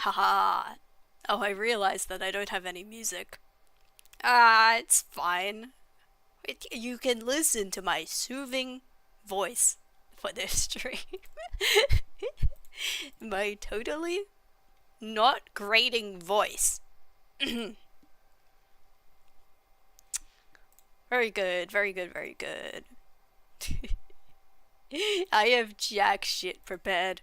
Haha. Oh, I realized that I don't have any music. It's fine. You can listen to my soothing voice for this stream. My totally not grating voice. Very good, very good, very good. I have jack shit prepared.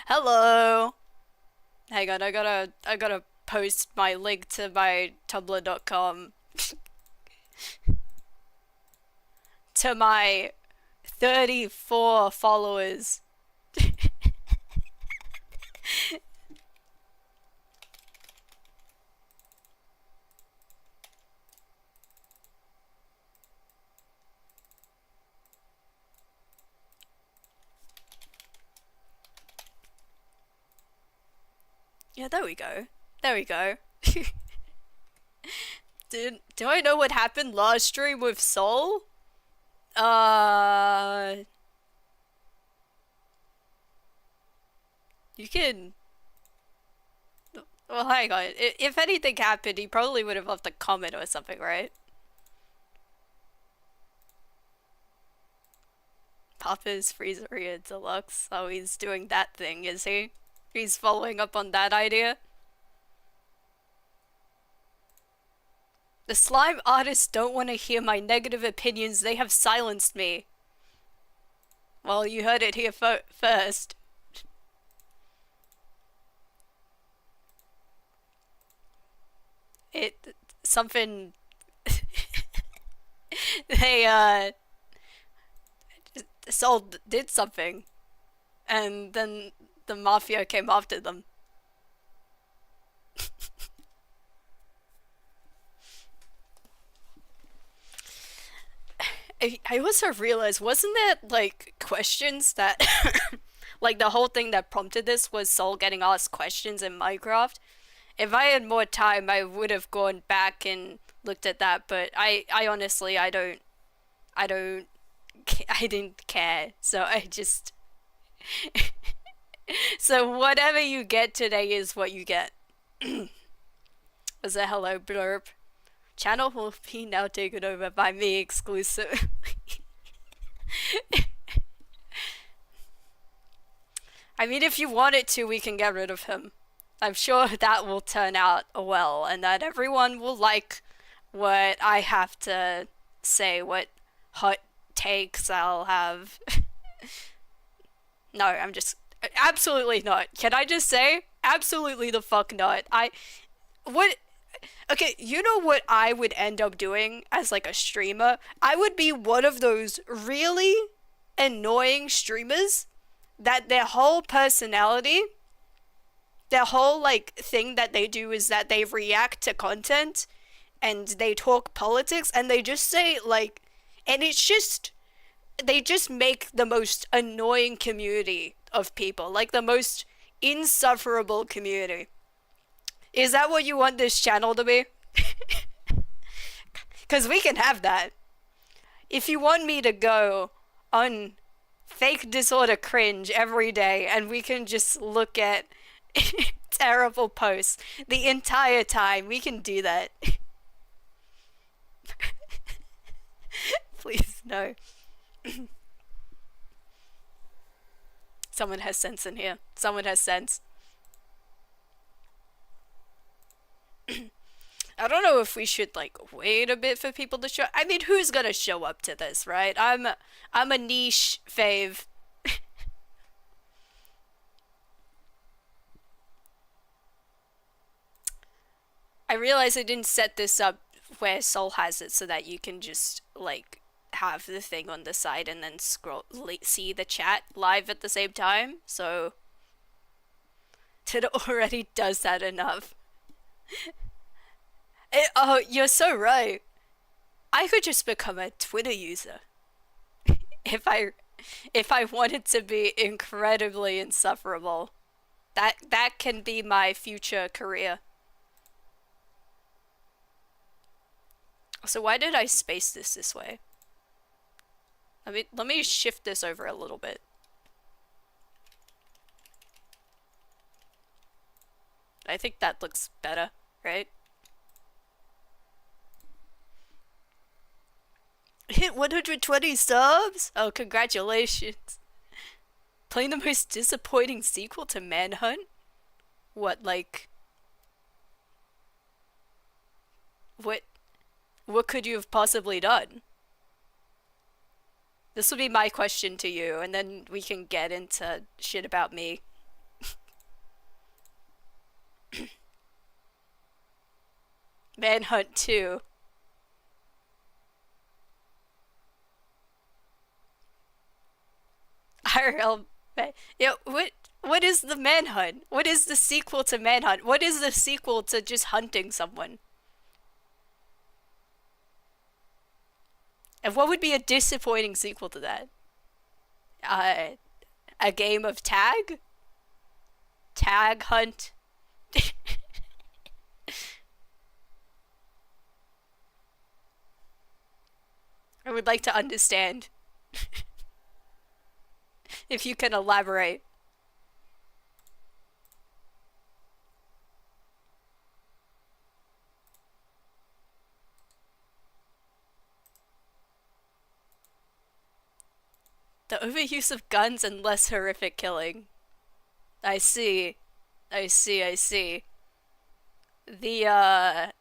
Hello. Hang on, I gotta post my link to my tumblr.com to my 34 followers. Yeah, there we go. There we go. Do I know what happened last stream with Soul? You can... Well, hang on. If anything happened, he probably would have left a comment or something, right? Papa's Freezeria Deluxe. Oh, he's doing that thing, is he? He's following up on that idea? The slime artists don't want to hear my negative opinions. They have silenced me. Well, you heard it here first. Something... they, Soul did something. And then the mafia came after them. I also realized, wasn't there, like, questions that... like, the whole thing that prompted this was Soul getting asked questions in Minecraft? If I had more time, I would have gone back and looked at that, but I honestly, I didn't care, so I just... So whatever you get today is what you get. Was a hello blurb. Channel will be now taken over by me exclusively. I mean, if you want it to, we can get rid of him. I'm sure that will turn out well, and that everyone will like what I have to say, what hot takes I'll have. No, I'm just... Absolutely not. Can I just say? Absolutely the fuck not. What... Okay, you know what I would end up doing as, like, a streamer? I would be one of those really annoying streamers that their whole personality, their whole, like, thing that they do is that they react to content and they talk politics and they just say, like... And it's just... They just make the most annoying community of people. Like, the most insufferable community. Is that what you want this channel to be? Because we can have that. If you want me to go on fake disorder cringe every day and we can just look at terrible posts the entire time, we can do that. Please, no. Someone has sense in here. Someone has sense. I don't know if we should, like, wait a bit for people to show... I mean, who's gonna show up to this, right? I'm a niche fave. I realize I didn't set this up where Soul has it so that you can just, like, have the thing on the side and then see the chat live at the same time, so... It already does that enough. Oh, you're so right. I could just become a Twitter user. if I wanted to be incredibly insufferable. That can be my future career. So why did I space this way? Let me shift this over a little bit. I think that looks better, right? Hit 120 subs? Oh, congratulations. Playing the most disappointing sequel to Manhunt? What, like... What... What could you have possibly done? This will be my question to you, and then we can get into shit about me. Manhunt 2. IRL. Yeah, what is the Manhunt? What is the sequel to Manhunt? What is the sequel to just hunting someone? And what would be a disappointing sequel to that? Uh, a game of tag? Tag hunt? I would like to understand. If you can elaborate. The overuse of guns and less horrific killing. I see. I see, I see. The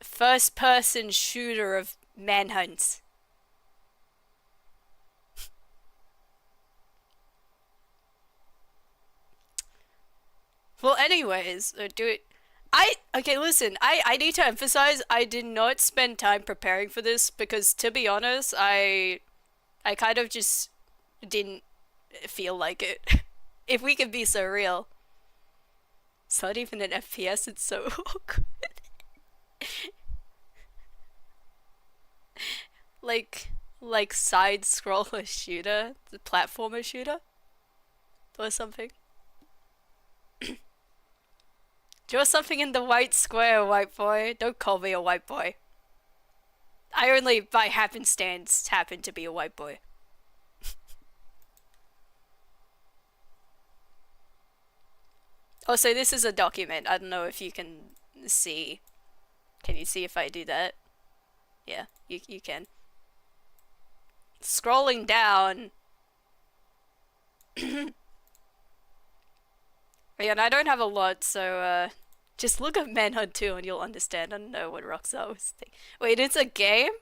first person shooter of manhunts. Well, anyways, do it. Okay, listen, I need to emphasize I did not spend time preparing for this because to be honest, I kind of just didn't feel like it. If we could be so real. It's not even an FPS, it's so awkward. like like side scroller shooter, the platformer shooter or something. Draw something in the white square, white boy. Don't call me a white boy. I only, by happenstance, happen to be a white boy. Also, this is a document. I don't know if you can see. Can you see if I do that? Yeah, you can. Scrolling down. And I don't have a lot, so just look at Manhunt 2 and you'll understand. I don't know what Rockstar was thinking. Wait, it's a game?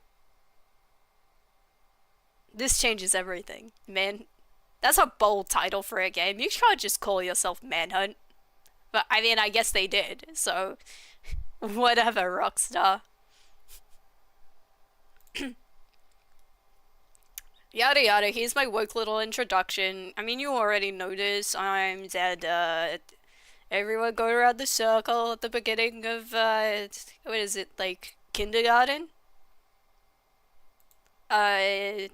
This changes everything. Man, that's a bold title for a game. You can't just call yourself Manhunt. But I mean, I guess they did, so whatever, Rockstar. Yada yada, here's my woke little introduction. I mean, you already know this. I'm Zed. Everyone go around the circle at the beginning of, what is it, like, kindergarten? And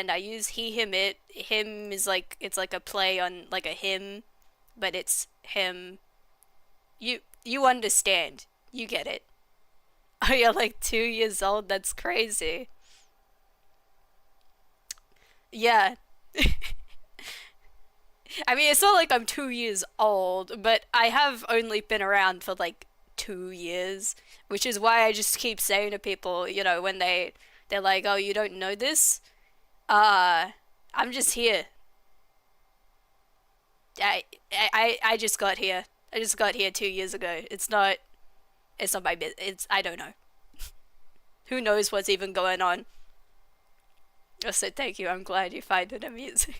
I use he, him, it. Him is like, it's like a play on, like, a hymn, but it's him. You understand. You get it. Oh, you're like 2 years old? That's crazy. Yeah. I mean, it's not like I'm 2 years old, but I have only been around for like 2 years, which is why I just keep saying to people, when they're like, "Oh, you don't know this?" Uh, I'm just here. I just got here. I just got here 2 years ago. It's not my business. I don't know. Who knows what's even going on? So thank you. I'm glad you find it amusing.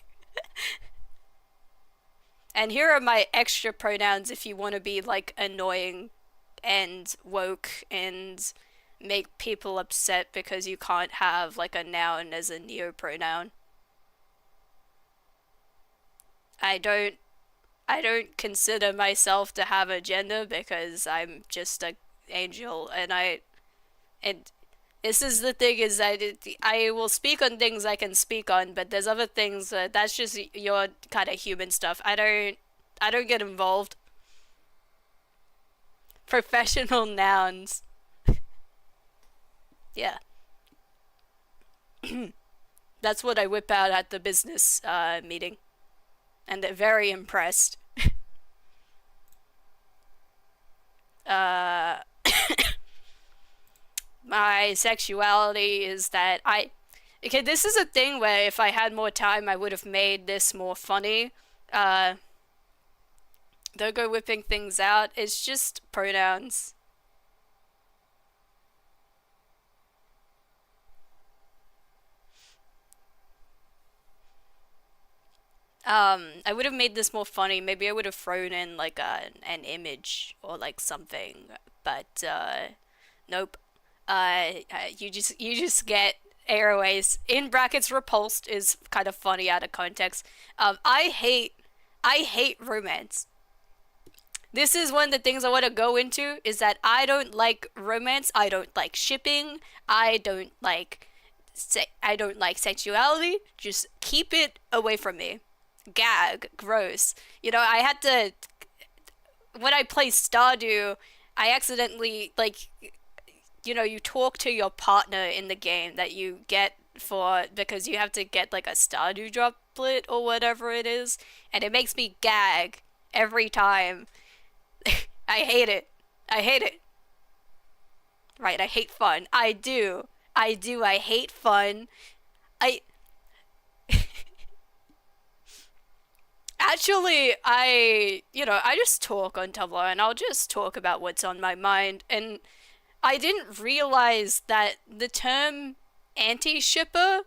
And here are my extra pronouns if you want to be like annoying and woke and make people upset because you can't have like a noun as a neopronoun. I don't I don't consider myself to have a gender because I'm just a angel and this is the thing is that I will speak on things I can speak on, but there's other things that's just your kind of human stuff. I don't get involved. Professional nouns. Yeah. That's what I whip out at the business meeting, and they're very impressed. Uh, my sexuality is that I. Okay, this is a thing where if I had more time, I would have made this more funny. Uh, don't go whipping things out. It's just pronouns. I would have made this more funny. Maybe I would have thrown in like an image or like something, but nope. You just get airways in brackets repulsed is kind of funny out of context. I hate romance. This is one of the things I want to go into is that I don't like romance. I don't like shipping. I don't like I don't like sexuality. Just keep it away from me. Gag, gross. I had to when I play Stardew, I accidentally like you talk to your partner in the game that you get for because you have to get like a Stardew droplet or whatever it is, and it makes me gag every time. I hate it. I hate it. Right, I hate fun. I do. I do. I hate fun. I actually I just talk on Tumblr and I'll just talk about what's on my mind, and I didn't realize that the term anti-shipper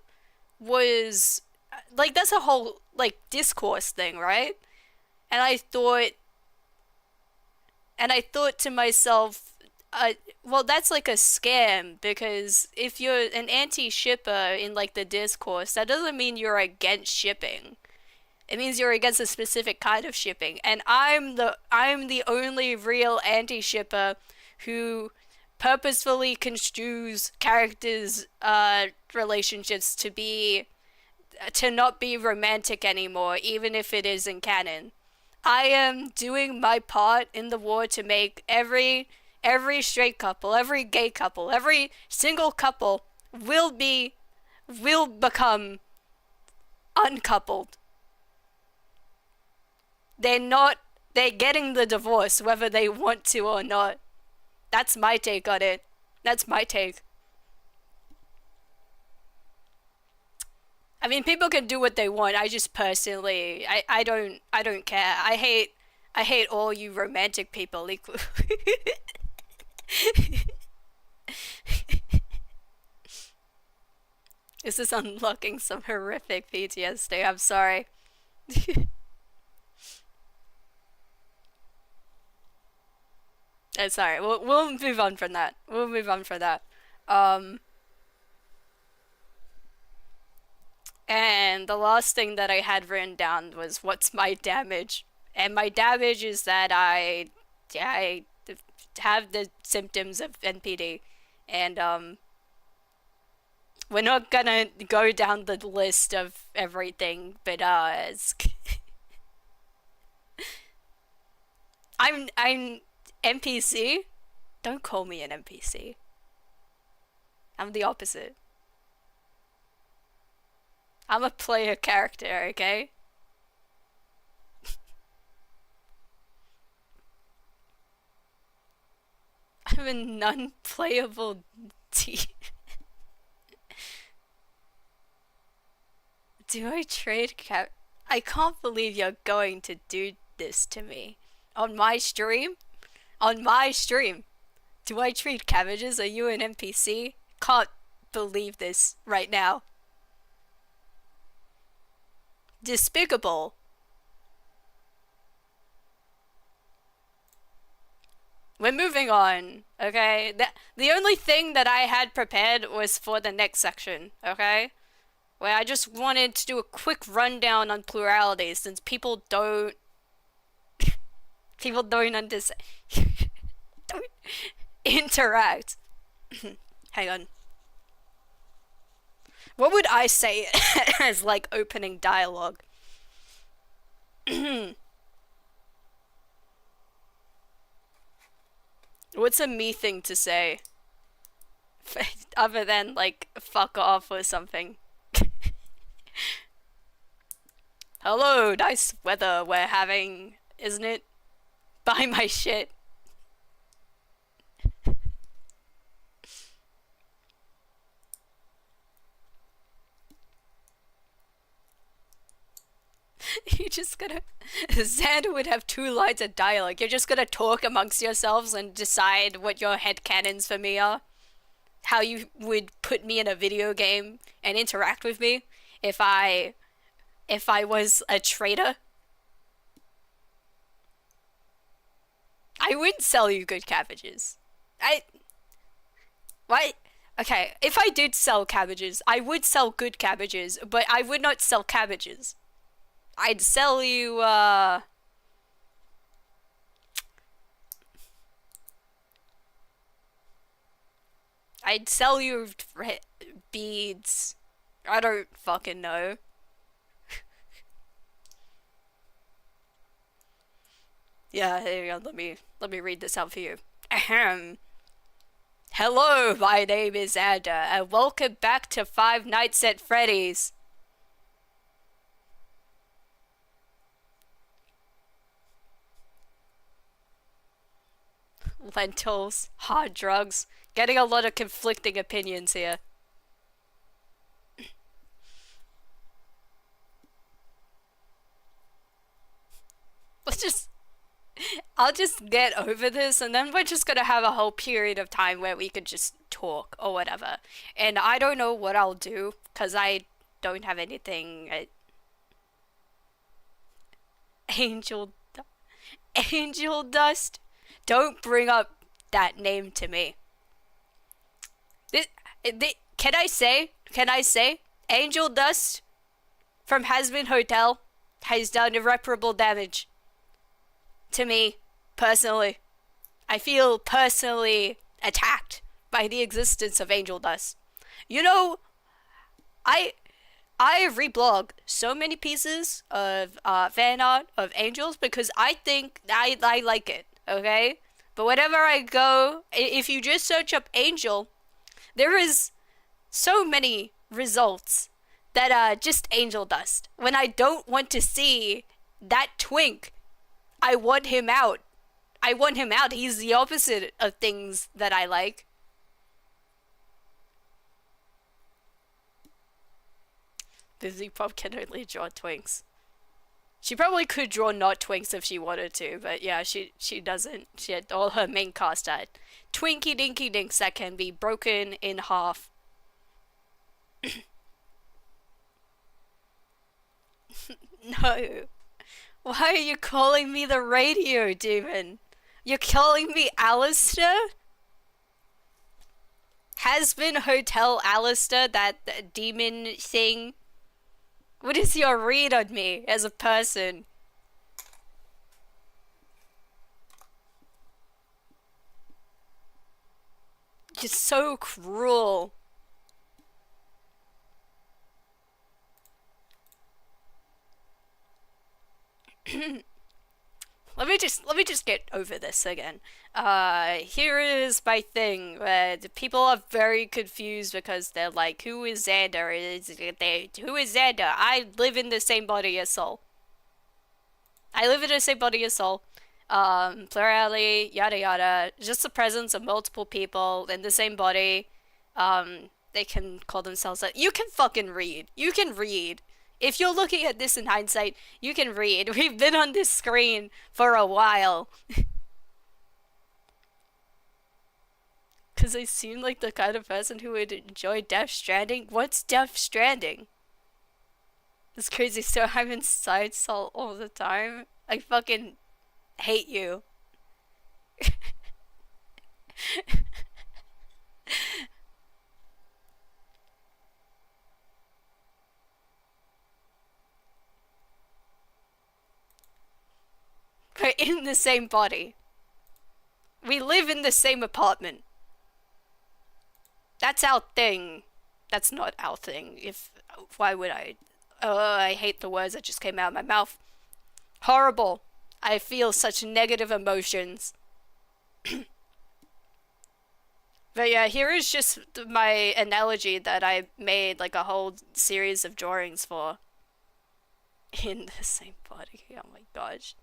was like that's a whole like discourse thing, right? And I thought to myself, well, that's like a scam because if you're an anti-shipper in like the discourse, that doesn't mean you're against shipping. It means you're against a specific kind of shipping, and I'm the only real anti-shipper who purposefully construes characters' relationships to not be romantic anymore, even if it is in canon. I am doing my part in the war to make every straight couple, every gay couple, every single couple will become uncoupled. They're getting the divorce whether they want to or not. That's my take on it. That's my take. I mean, people can do what they want. I just personally, I don't care. I hate all you romantic people equally. This is unlocking some horrific PTSD. I'm sorry. I'm sorry. We'll move on from that. We'll move on from that. Um, and the last thing that I had written down was what's my damage, and my damage is that I have the symptoms of NPD, and we're not gonna go down the list of everything, but I'm NPC. Don't call me an NPC. I'm the opposite. I'm a player character, okay? I'm a non-playable D. Do I trade cap? I can't believe you're going to do this to me. On my stream? On my stream. Do I trade cabbages? Are you an NPC? Can't believe this right now. Despicable. We're moving on, okay? The only thing that I had prepared was for the next section, okay? Where I just wanted to do a quick rundown on plurality since people don't understand don't interact. Hang on. What would I say as like opening dialogue? What's a me thing to say Other than, like, fuck off or something. Hello, nice weather we're having, isn't it? Buy my shit. You just gotta. Xander would have 2 lines of dialogue. You're just gonna talk amongst yourselves and decide what your headcanons for me are. How you would put me in a video game and interact with me if I was a traitor. I wouldn't sell you good cabbages. I Why? Okay, if I did sell cabbages, I would sell good cabbages, but I would not sell cabbages. I'd sell you, I'd sell you beads. I don't fucking know. Yeah, here you go. Let me read this out for you. Ahem. Hello, my name is Xander, and welcome back to Five Nights at Freddy's. Lentils, hard drugs. Getting a lot of conflicting opinions here. Let's just I'll just get over this, and then we're just gonna have a whole period of time where we could just talk or whatever. And I don't know what I'll do, because I don't have anything. Angel. Angel Dust? Don't bring up that name to me. Can I say? Can I say? Angel Dust from Hasbin Hotel has done irreparable damage to me, personally. I feel personally attacked by the existence of Angel Dust. You know, I I reblog so many pieces of fan art of angels because I think I like it, okay? But whenever I go, if you just search up angel, there is so many results that are just angel dust. When I don't want to see that twink, I want him out. I want him out. He's the opposite of things that I like. Busy Pop can only draw twinks. She probably could draw not twinks if she wanted to, but yeah, she doesn't. She had all her main cast at twinky dinky dinks that can be broken in half. No. Why are you calling me the radio demon? You're calling me Alistair? Has been Hotel Alistair, that demon thing? What is your read on me as a person? You're so cruel. Let me just get over this again. Here is my thing where the people are very confused because they're like, who is Xander? Who is Xander? I live in the same body as Soul. I live in the same body as Soul. Plurality, yada yada. Just the presence of multiple people in the same body. They can call themselves that. You can fucking read. You can read. If you're looking at this in hindsight, you can read. We've been on this screen for a while. Because I seem like the kind of person who would enjoy Death Stranding. What's Death Stranding? It's crazy, so I'm inside Salt all the time. I fucking hate you. We're in the same body. We live in the same apartment. That's our thing. That's not our thing. Why would I? Oh, I hate the words that just came out of my mouth. Horrible. I feel such negative emotions. But yeah, here is just my analogy that I made like a whole series of drawings for in the same body. Oh my gosh.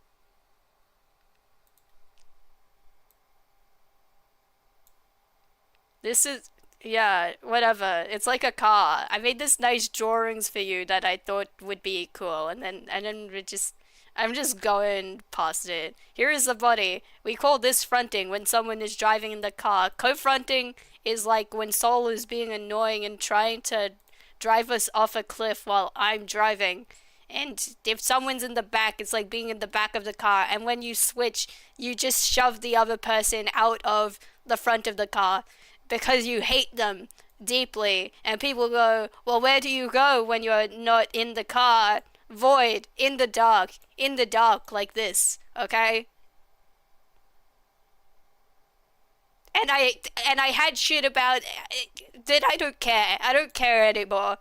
This is, yeah, whatever. It's like a car. I made this nice drawings for you that I thought would be cool, and then I'm just going past it. Here is the body. We call this fronting when someone is driving in the car. Co-fronting is like when Soul is being annoying and trying to drive us off a cliff while I'm driving. And if someone's in the back, it's like being in the back of the car. And when you switch, you just shove the other person out of the front of the car because you hate them deeply. And people go, well, where do you go when you're not in the car? Void, in the dark, like this, okay? And I had shit about that. I don't care. I don't care anymore.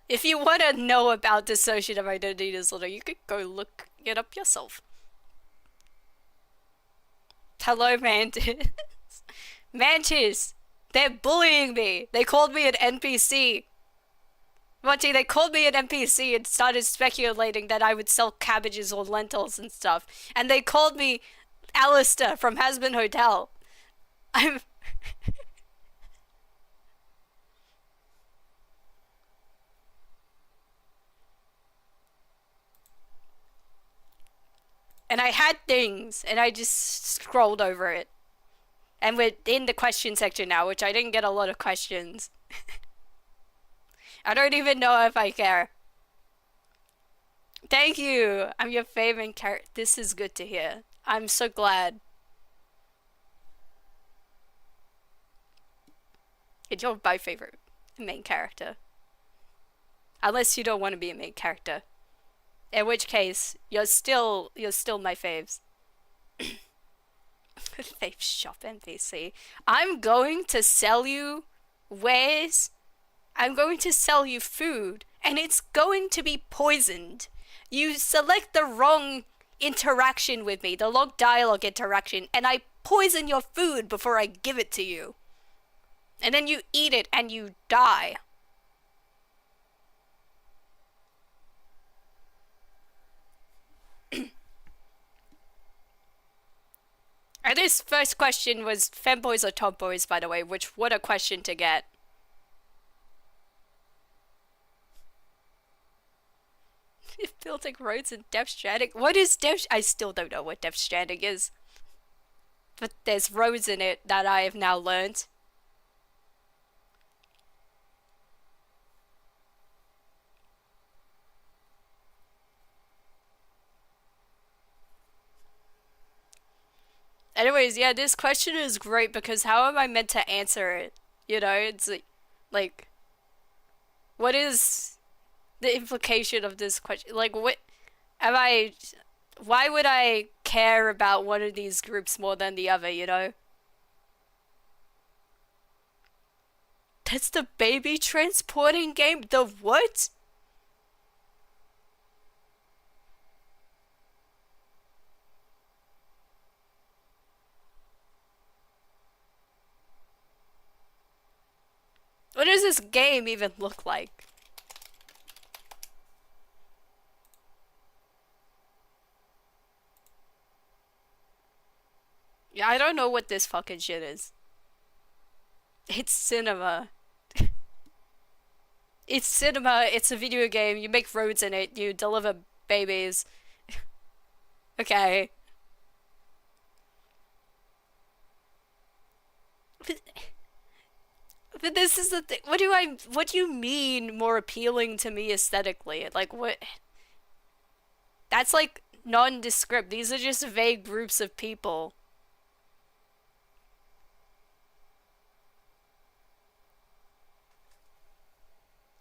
If you want to know about dissociative identity disorder, you could go look it up yourself. Hello, Mantis. Mantis! They're bullying me! They called me an NPC. Monty, they called me an NPC and started speculating that I would sell cabbages or lentils and stuff. And they called me Alistair from Hasbin Hotel. I'm... And I had things, and I just scrolled over it. And we're in the question section now, which I didn't get a lot of questions. I don't even know if I care. Thank you! I'm your favorite character. This is good to hear. I'm so glad. You're my favorite main character. Unless you don't want to be a main character. In which case, you're still my faves. Fave shop NPC. I'm going to sell you wares. I'm going to sell you food, and it's going to be poisoned. You select the wrong interaction with me, the long dialogue interaction, and I poison your food before I give it to you. And then you eat it and you die. And this first question was femboys or tomboys, by the way, which what a question to get. Building roads in Death Stranding. What is Death? I still don't know what Death Stranding is. But there's roads in it that I have now learned. Anyways, yeah, this question is great because how am I meant to answer it? You know, it's like what is the implication of this question? Like, what am I? Why would I care about one of these groups more than the other? You know, that's the baby transporting game. The what? What does this game even look like? Yeah, I don't know what this fucking shit is. It's cinema. It's cinema, it's a video game, you make roads in it, you deliver babies. Okay. But, but this is the thing. What do you mean more appealing to me aesthetically? Like, what? That's like nondescript. These are just vague groups of people.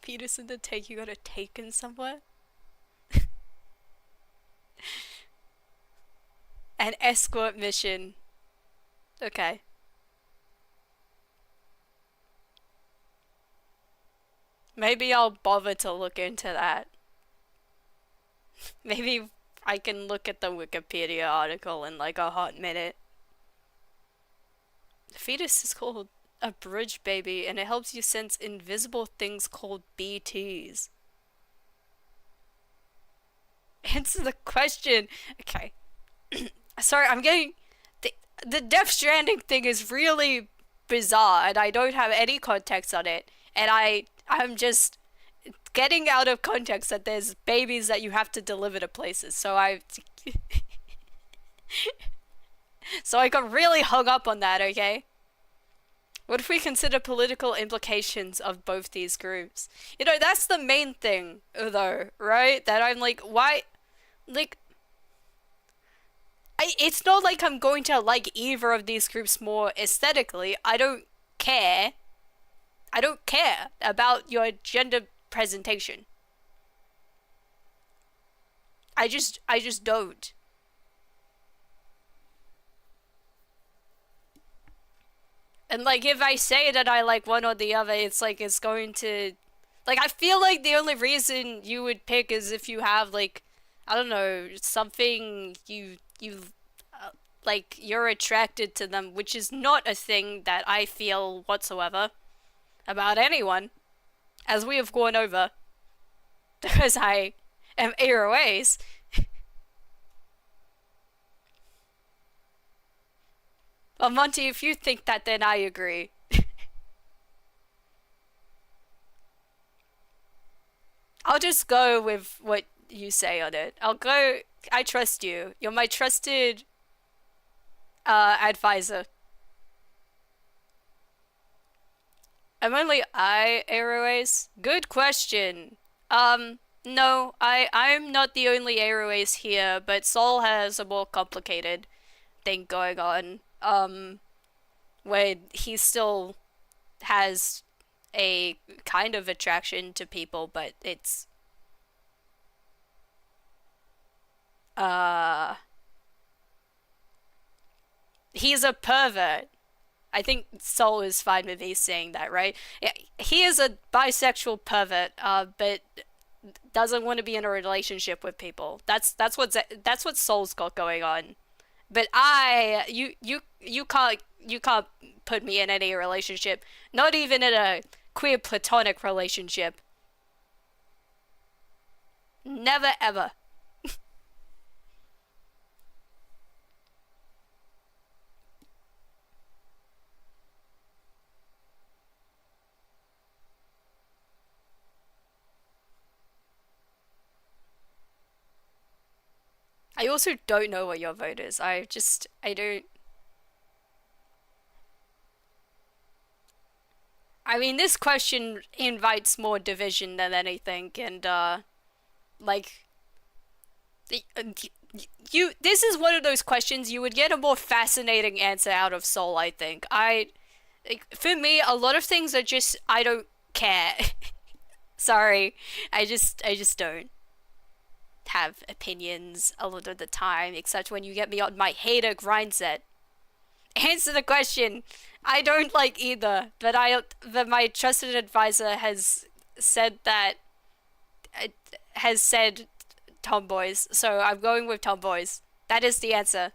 Peterson the take you got a taken somewhere? An escort mission. Okay. Maybe I'll bother to look into that. Maybe I can look at the Wikipedia article in like a hot minute. The fetus is called a bridge baby, and it helps you sense invisible things called BTs. Answer the question. Okay. Sorry, I'm getting the Death Stranding thing is really bizarre, and I don't have any context on it. And I'm just getting out of context that there's babies that you have to deliver to places. So I got really hung up on that, okay? What if we consider political implications of both these groups? You know, that's the main thing, though, right? That I'm like, why? Like, it's not like I'm going to like either of these groups more aesthetically. I don't care. I don't care about your gender presentation. I just don't. And like if I say that I like one or the other, it's like it's going to like I feel like the only reason you would pick is if you have like I don't know, something you like you're attracted to them, which is not a thing that I feel whatsoever about anyone, as we have gone over, because I am AOAs. Well, Monty, if you think that, then I agree. I'll just go with what you say on it. I'll go. I trust you. You're my trusted advisor. Am only I Airways? Good question. No, I'm not the only Airways here, but Sol has a more complicated thing going on. Where he still has a kind of attraction to people, but it's uh he's a pervert. I think Sol is fine with me saying that, right? Yeah, he is a bisexual pervert, but doesn't want to be in a relationship with people. That's what Sol's got going on. But you can't put me in any relationship, not even in a queer platonic relationship. Never ever. I also don't know what your vote is. I don't. I mean, this question invites more division than anything, and like you. This is one of those questions you would get a more fascinating answer out of Soul. I think. For me, a lot of things are just I don't care. Sorry, I just don't have opinions a lot of the time, except when you get me on my hater grind set. Answer the question. I don't like either, but my trusted advisor said that has said tomboys, so I'm going with tomboys. That is the answer.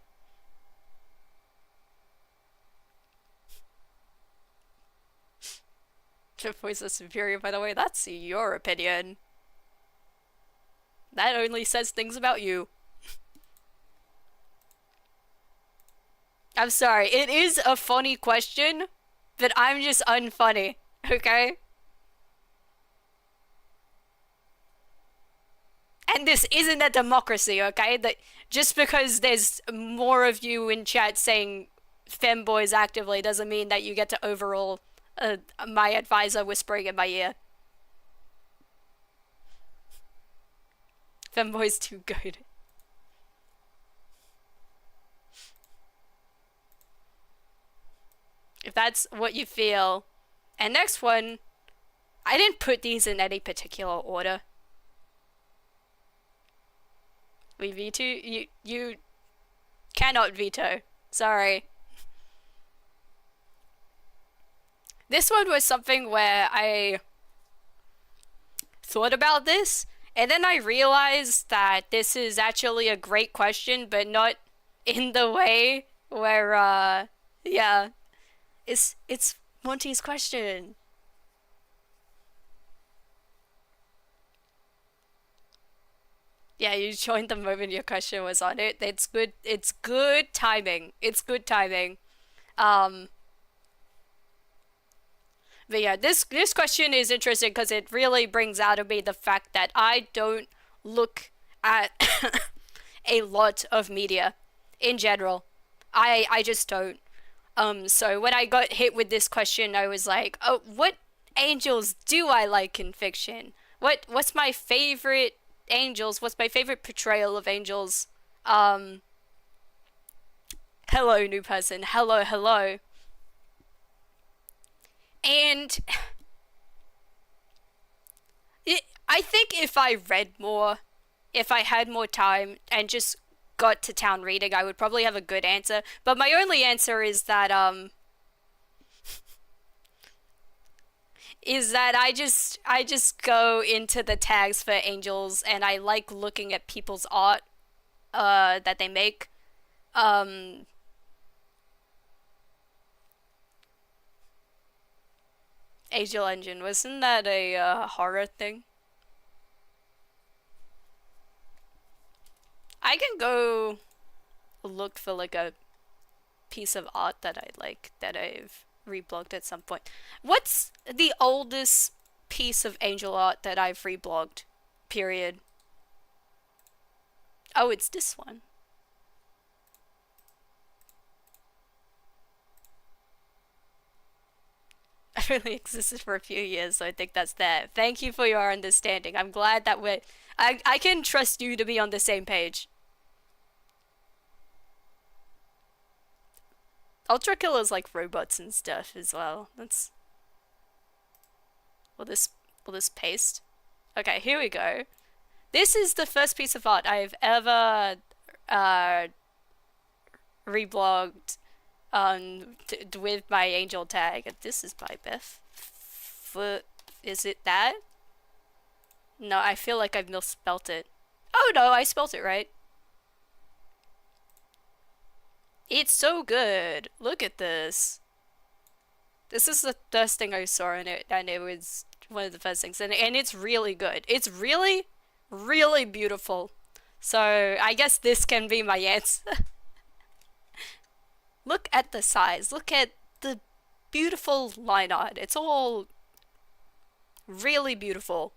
Tomboys are superior, by the way. That's your opinion. That only says things about you. I'm sorry. It is a funny question, but I'm just unfunny. Okay? And this isn't a democracy, okay? That just because there's more of you in chat saying femboys actively doesn't mean that you get to overrule my advisor whispering in my ear. Femboys too good. If that's what you feel. And next one, I didn't put these in any particular order. We veto? You cannot veto. Sorry. This one was something where I thought about this, And then I realized that this is actually a great question, but not in the way where yeah, it's Monty's question. Yeah, you joined the moment your question was on it. It's good. It's good timing. It's good timing. Um, but yeah, this question is interesting because it really brings out of me the fact that I don't look at a lot of media in general. I just don't. So when I got hit with this question, I was like, oh, what angels do I like in fiction? What's my favorite angels? What's my favorite portrayal of angels? Um, Hello, new person. Hello, hello. And I think if I read more, if I had more time and just got to town reading, I would probably have a good answer. But my only answer is that I just go into the tags for angels and I like looking at people's art that they make. Um Angel Engine, wasn't that a horror thing? I can go look for like a piece of art that I like that I've reblogged at some point. What's the oldest piece of angel art that I've reblogged? Period. Oh, it's this one. I've only existed for a few years, so I think that's that. Thank you for your understanding. I'm glad that I can trust you to be on the same page. Ultra Killer's like robots and stuff as well. That's will this will this paste? Okay, here we go. This is the first piece of art I've ever uh reblogged with my angel tag. This is by Beth. Is it that? No, I feel like I've misspelt it. Oh no, I spelt it right. It's so good. Look at this. This is the first thing I saw in it, and it was one of the first things, and it's really good. It's really, really beautiful. So I guess this can be my answer. Look at the size. Look at the beautiful line art. It's all really beautiful.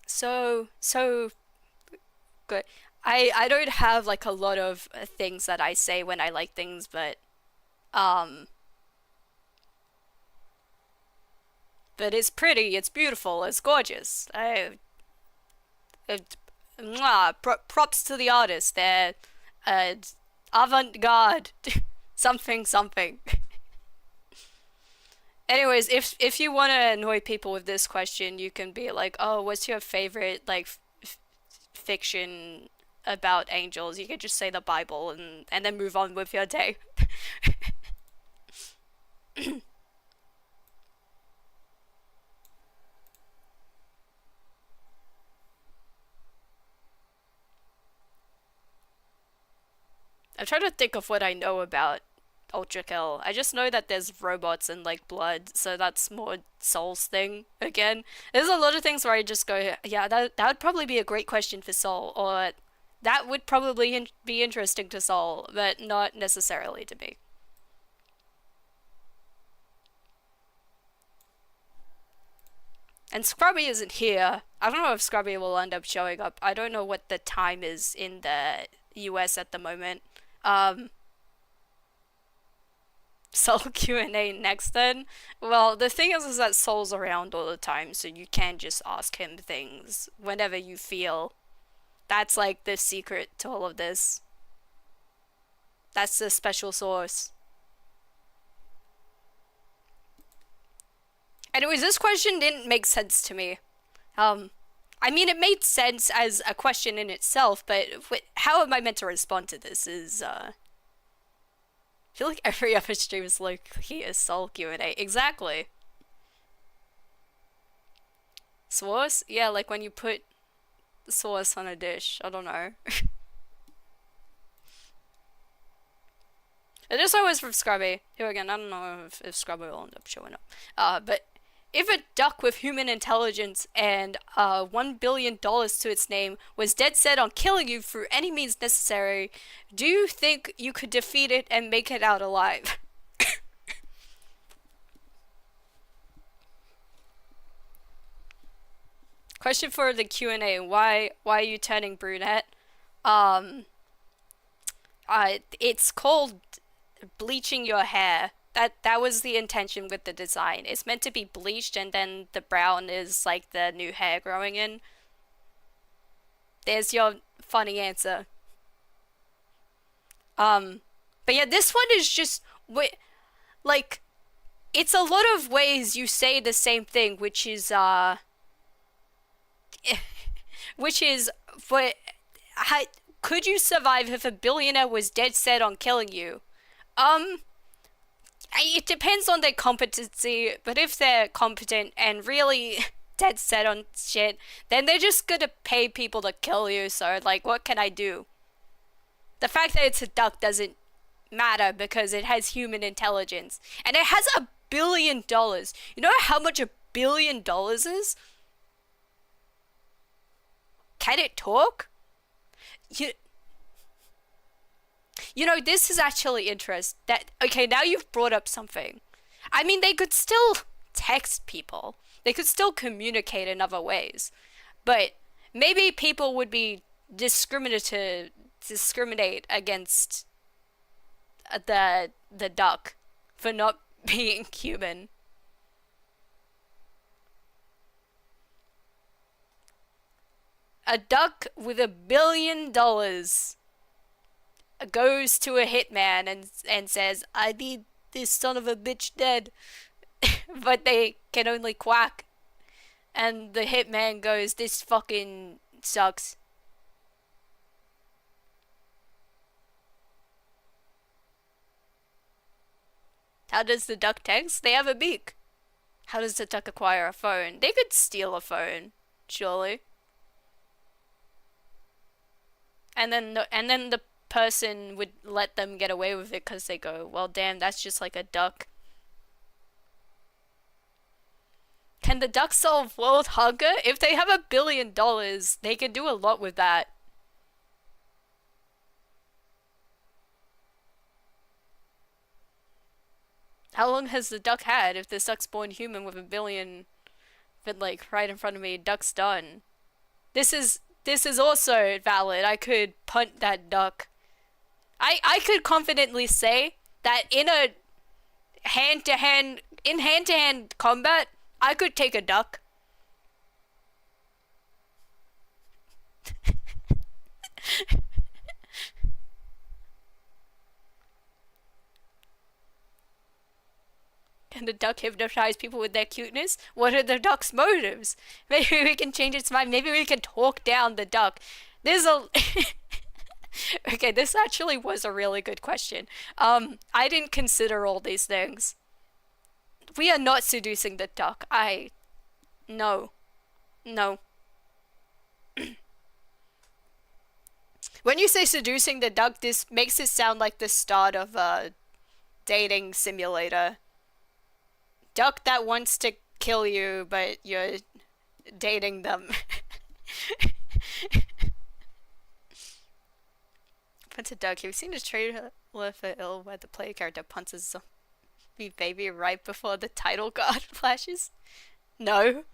So good. I don't have like a lot of things that I say when I like things, um but it's pretty, it's beautiful, it's gorgeous. It, props to the artist. They're uh, avant-garde, something something. Anyways, if you want to annoy people with this question, you can be like, "Oh, what's your favorite like fiction about angels?" You could just say the Bible and then move on with your day. I'm trying to think of what I know about Ultra Kill. I just know that there's robots and like blood, so that's more Soul's thing again. There's a lot of things where I just go, yeah, that would probably be a great question for Soul, or that would probably be interesting to Soul, but not necessarily to me. And Scrubby isn't here. I don't know if Scrubby will end up showing up. I don't know what the time is in the US at the moment. Um, Soul Q&A next then. Well, the thing is that Soul's around all the time, so you can just ask him things whenever you feel. That's like the secret to all of this. That's the special source. Anyways, this question didn't make sense to me. Um, I mean, it made sense as a question in itself, but how am I meant to respond to this is I feel like every other stream is like he is Soul QnA. Exactly. Sauce? Yeah, like when you put sauce on a dish. I don't know. It is always from Scrubby. Here again, I don't know if Scrubby will end up showing up. But if a duck with human intelligence and $1 billion to its name was dead set on killing you through any means necessary, do you think you could defeat it and make it out alive? Question for the Q&A. Why are you turning brunette? Um, it's called bleaching your hair. That was the intention with the design. It's meant to be bleached and then the brown is like the new hair growing in. There's your funny answer. But yeah, this one is just like it's a lot of ways you say the same thing, which is which is what could you survive if a billionaire was dead set on killing you? Um, it depends on their competency, but if they're competent and really dead set on shit, then they're just gonna pay people to kill you, so like what can I do? The fact that it's a duck doesn't matter because it has human intelligence. And it has $1 billion. You know how much $1 billion is? Can it talk? You, you know, this is actually interesting. Okay, now you've brought up something. I mean, they could still text people. They could still communicate in other ways. But maybe people would be discriminate against the duck for not being human. A duck with $1 billion goes to a hitman and says, "I need this son of a bitch dead," but they can only quack. And the hitman goes, "This fucking sucks." How does the duck text? They have a beak. How does the duck acquire a phone? They could steal a phone, surely. And then the person would let them get away with it because they go, "Well, damn, that's just like a duck." Can the duck solve world hunger? If they have $1 billion, they can do a lot with that. How long has the duck had? If this duck's born human with 1 billion, but like right in front of me, duck's done. This is also valid. I could punt that duck. I could confidently say that in hand-to-hand combat, I could take a duck. Can the duck hypnotize people with their cuteness? What are the duck's motives? Maybe we can change its mind. Maybe we can talk down the duck. There's a... Okay, this actually was a really good question. I didn't consider all these things. We are not seducing the duck. No. No. When you say seducing the duck, this makes it sound like the start of a dating simulator. Duck that wants to kill you, but you're dating them. Punts a duck. Have you seen a trailer for Ill where the player character punts a zombie baby right before the title card flashes? No.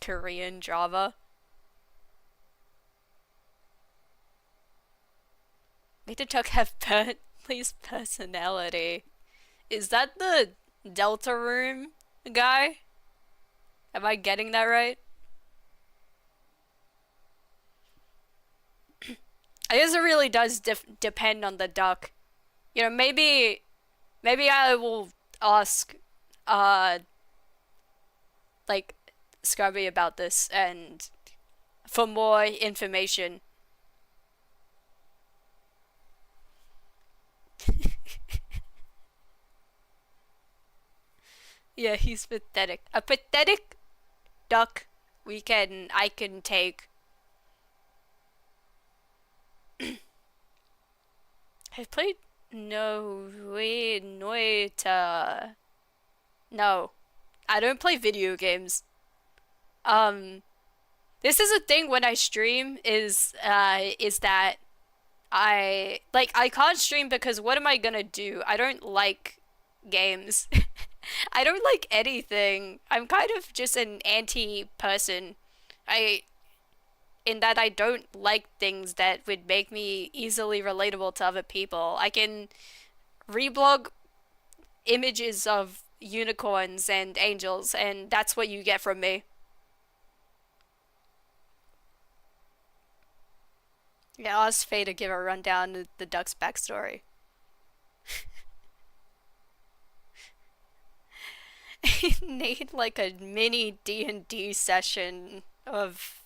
Korean drama. Made the duck have Bentley's personality. Is that the Delta Room guy? Am I getting that right? I guess it really does depend on the duck. You know, maybe I will ask, like, Scrubby about this and for more information. Yeah, he's pathetic. A pathetic duck I can take. I've played no way Noita. No. I don't play video games. Um this is a thing when I stream is that I can't stream because what am I gonna do? I don't like games. I don't like anything. I'm kind of just an anti person. I in that I don't like things that would make me easily relatable to other people. I can reblog images of unicorns and angels, and that's what you get from me. Yeah, I'll ask Faye to give a rundown of the duck's backstory. Need like a mini D&D session of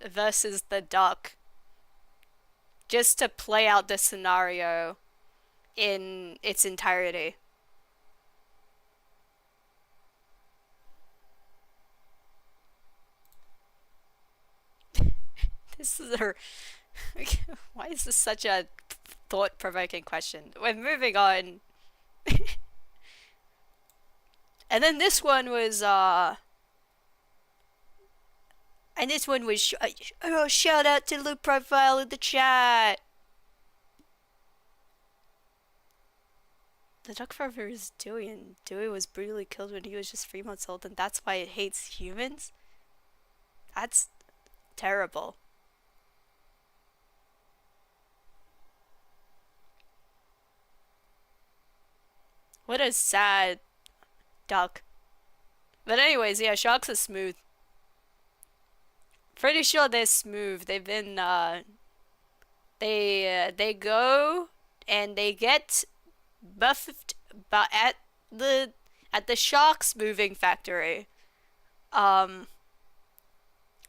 versus the duck just to play out the scenario in its entirety. This is a why is this such a thought-provoking question? We're moving on. And then this one was and this one was oh, shout out to Loot Profile in the chat. The duck farmer is Dewey, and Dewey was brutally killed when he was just 3 months old, and that's why it hates humans? That's terrible. What a sad duck. But anyways, yeah, sharks are smooth. Pretty sure they're smooth. They've been they go and they get buffed but at the sharks moving factory. Um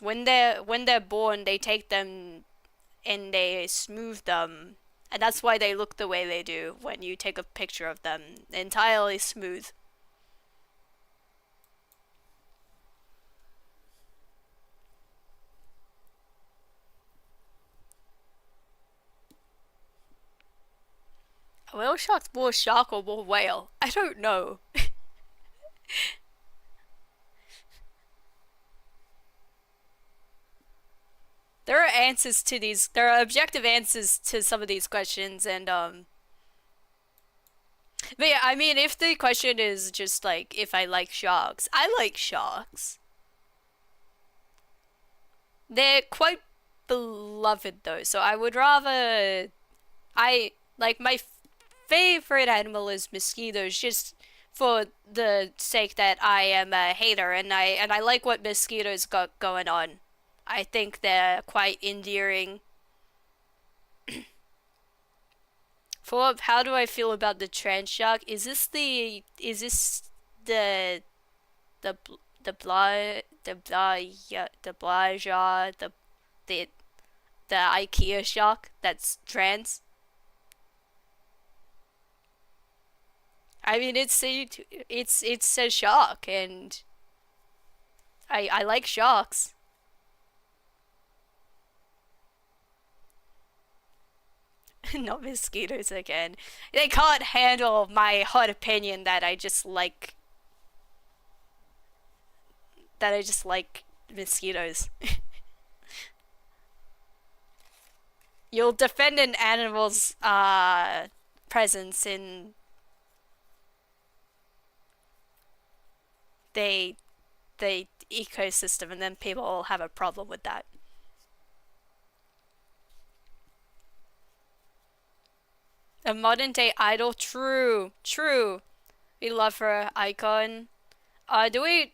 when they're born, they take them and they smooth them. And that's why they look the way they do when you take a picture of them. Entirely smooth. A whale shark's more shark or more whale? I don't know. There are answers to these. There are objective answers to some of these questions, and But yeah, I mean, if the question is just like if I like sharks, I like sharks. They're quite beloved though, so I would rather I like my favorite animal is mosquitoes, just for the sake that I am a hater and I like what mosquitoes got going on. I think they're quite endearing. Philip, how do I feel about the trans shark? Is this the the the blah the blaja the the IKEA shark that's trans? I mean, it's a shark, and I like sharks. Not mosquitoes again. They can't handle my hot opinion that I just like mosquitoes. You'll defend an animal's presence in the the ecosystem, and then people will have a problem with that. A modern day idol, true, true. We love her icon. Do we?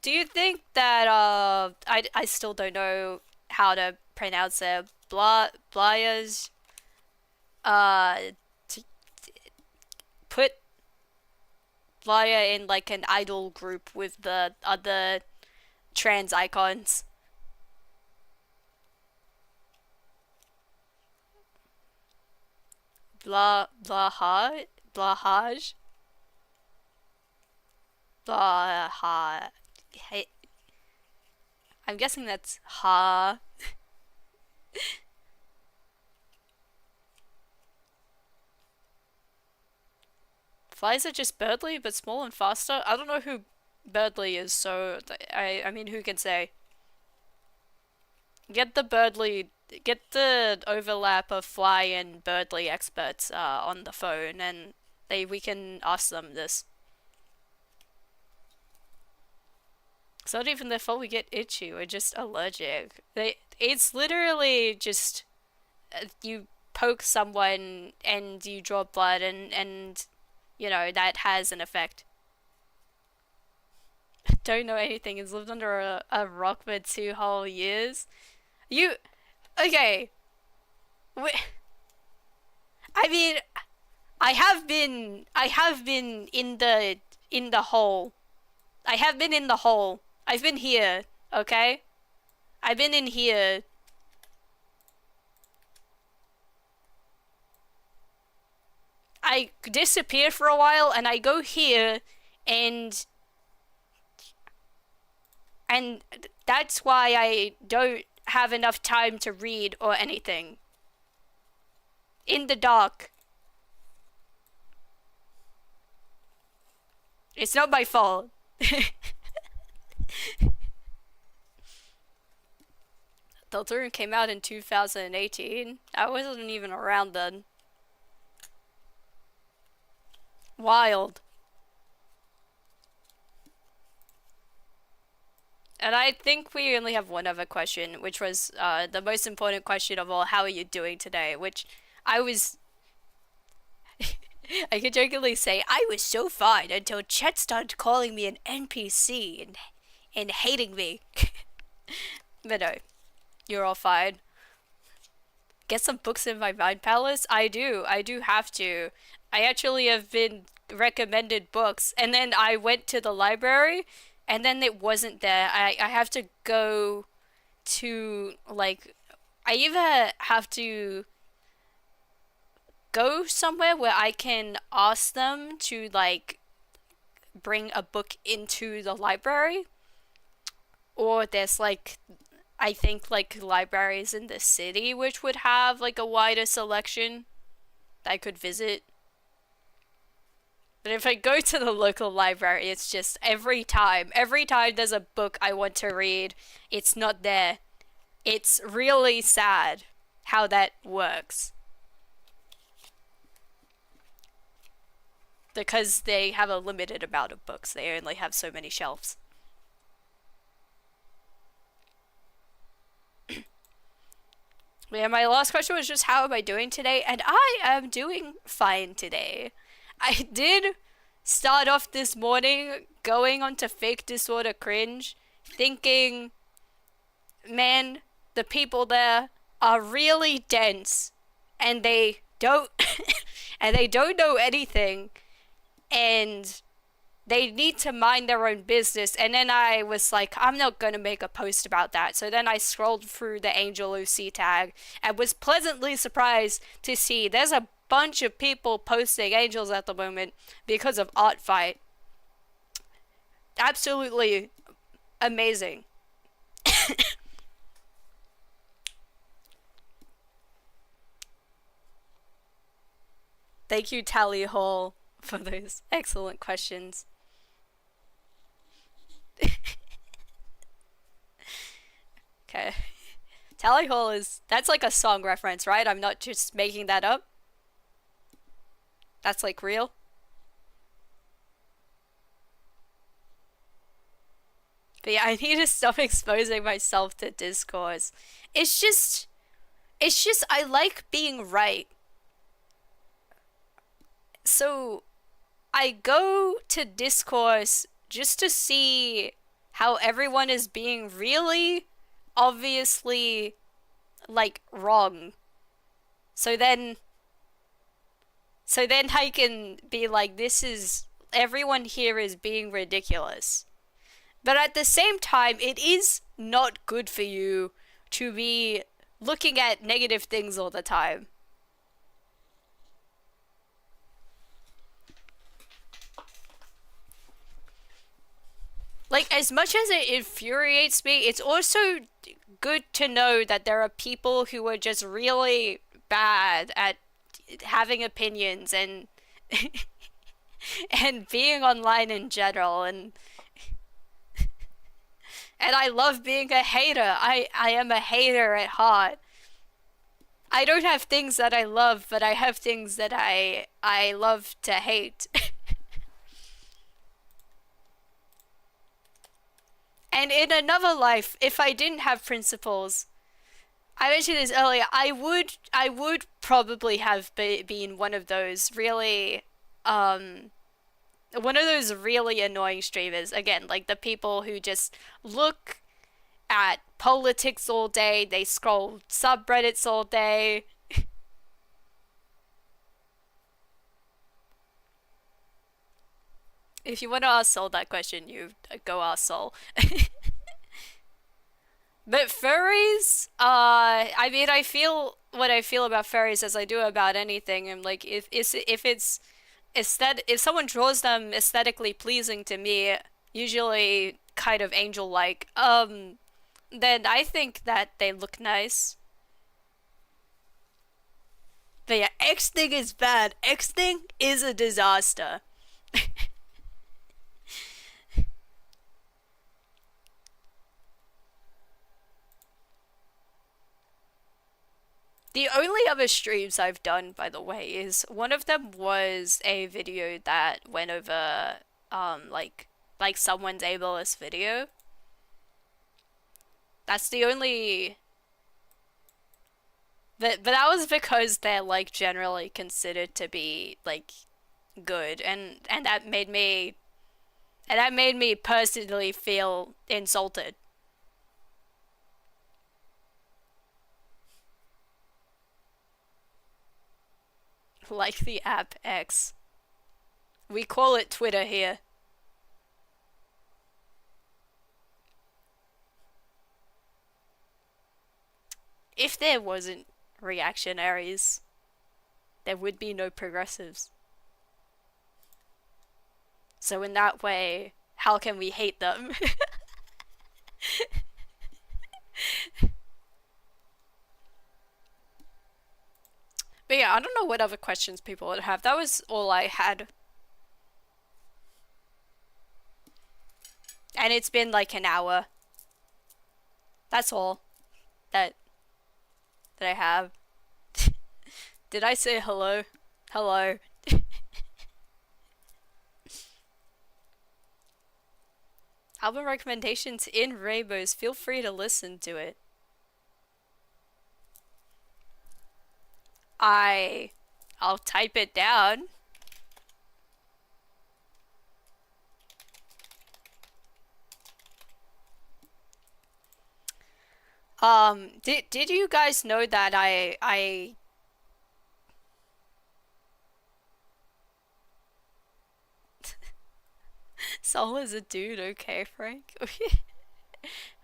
Do you think that I still don't know how to pronounce it. Blayas to put Blaya in like an idol group with the other trans icons. Blahaj. Ha. Hey, I'm guessing that's ha. Flies are just Birdly, but small and faster. I don't know who Birdly is, so I mean, who can say? Get the Birdly, get the overlap of Fly and Birdly experts on the phone, and we can ask them this. It's not even their fault we get itchy. We're just allergic. It's literally just you poke someone and you draw blood, and you know that has an effect. Don't know anything. Has lived under a rock for 2 whole years. You okay? I mean, I have been in the hole. I have been in the hole. I've been here. Okay, I've been in here. I disappear for a while and I go here, and and that's why I don't have enough time to read or anything. In the dark. It's not my fault. Deltarune came out in 2018. I wasn't even around then. Wild. And I think we only have one other question, which was the most important question of all. How are you doing today? Which I was... I could jokingly say, I was so fine until Chet started calling me an NPC and hating me. But no, you're all fine. Get some books in my mind palace? I do have to. I actually have been recommended books, and then I went to the library, and then it wasn't there. I have to go to, like, I either have to go somewhere where I can ask them to, like, bring a book into the library, or there's, like, I think, like, libraries in the city which would have, like, a wider selection that I could visit. But if I go to the local library, it's just every time there's a book I want to read, it's not there. It's really sad how that works. Because they have a limited amount of books, they only have so many shelves. Yeah, my last question was just how am I doing today? And I am doing fine today. I did start off this morning going onto Fake Disorder Cringe, thinking, man, the people there are really dense, and they don't, and they don't know anything, and they need to mind their own business. And then I was like, I'm not gonna make a post about that. So then I scrolled through the Angel OC tag and was pleasantly surprised to see there's a bunch of people posting angels at the moment because of Art Fight. Absolutely amazing. Thank you, Tally Hall, for those excellent questions. Okay. Tally Hall that's like a song reference, right? I'm not just making that up. That's like real. But yeah, I need to stop exposing myself to discourse. It's just, I like being right. So, I go to discourse just to see how everyone is being really obviously, like, wrong. So then, I can be like, everyone here is being ridiculous. But at the same time, it is not good for you to be looking at negative things all the time. Like, as much as it infuriates me, it's also good to know that there are people who are just really bad at having opinions and being online in general, and I love being a hater. I am a hater at heart. I don't have things that I love, but I have things that I love to hate. And in another life, if I didn't have principles, I mentioned this earlier, I would probably have been um one of those really annoying streamers. Again, like the people who just look at politics all day, they scroll subreddits all day. If you want to ask Soul that question, you go ask Soul. But furries, I mean, I feel what I feel about furries as I do about anything. And like, if it's if someone draws them aesthetically pleasing to me, usually kind of angel-like, then I think that they look nice. But yeah, X thing is bad. X thing is a disaster. The only other streams I've done, by the way, is one of them was a video that went over, like someone's ableist video. That's the only. But that was because they're like generally considered to be like good, and that made me personally feel insulted. Like the app X. We call it Twitter here. If there wasn't reactionaries, there would be no progressives. So in that way, how can we hate them? But yeah, I don't know what other questions people would have. That was all I had. And it's been like an hour. That's all that that I have. Did I say hello? Hello. Album recommendations in rainbows. Feel free to listen to it. I I'll type it down. Did you guys know that I Soul is a dude, okay, Frank?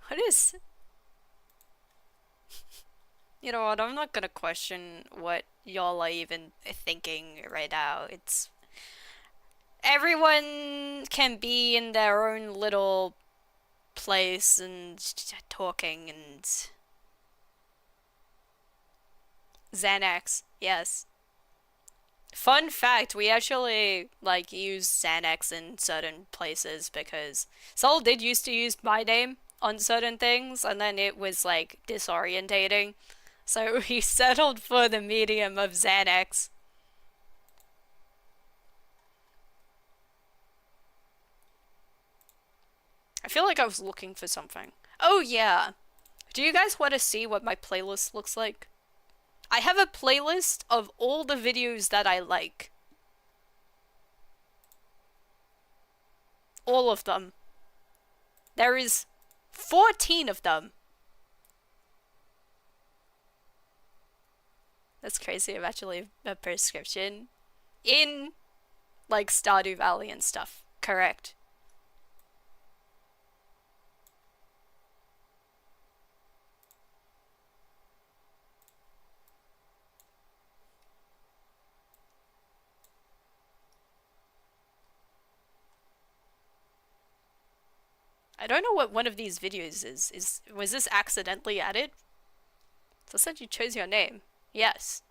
What is You know what, I'm not gonna question what y'all are even thinking right now. It's everyone can be in their own little place and talking and Xanax, yes. Fun fact, we actually like use Xanax in certain places because Soul did used to use my name on certain things and then it was like disorientating. So he settled for the medium of Xanax. I feel like I was looking for something. Oh yeah. Do you guys want to see what my playlist looks like? I have a playlist of all the videos that I like. All of them. There is 14 of them. That's crazy. I'm actually a prescription in like Stardew Valley and stuff. Correct. I don't know what one of these videos is. Was this accidentally added? So it said you chose your name. Yes.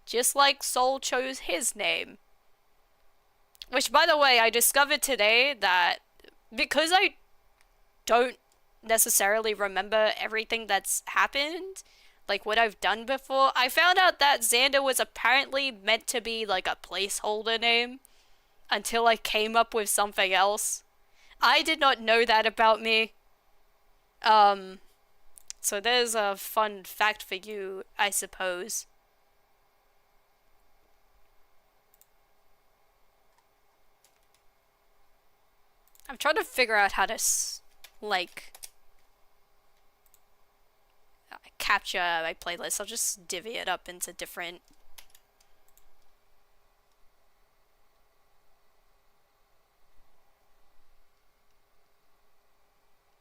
Just like Soul chose his name. Which, by the way, I discovered today that because I don't necessarily remember everything that's happened, like what I've done before, I found out that Xander was apparently meant to be like a placeholder name until I came up with something else. I did not know that about me. So there's a fun fact for you, I suppose. I'm trying to figure out how to, like, capture my playlist. I'll just divvy it up into different...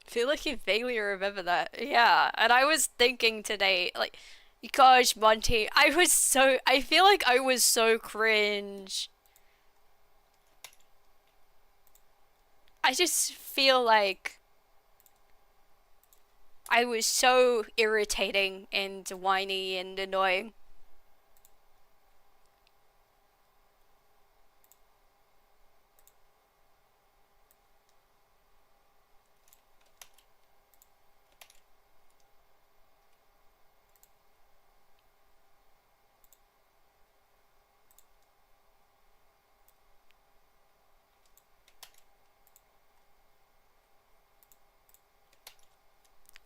I feel like you vaguely remember that. Yeah, and I was thinking today, like, gosh, Monty, I feel like I was so cringe. I just feel like I was so irritating and whiny and annoying.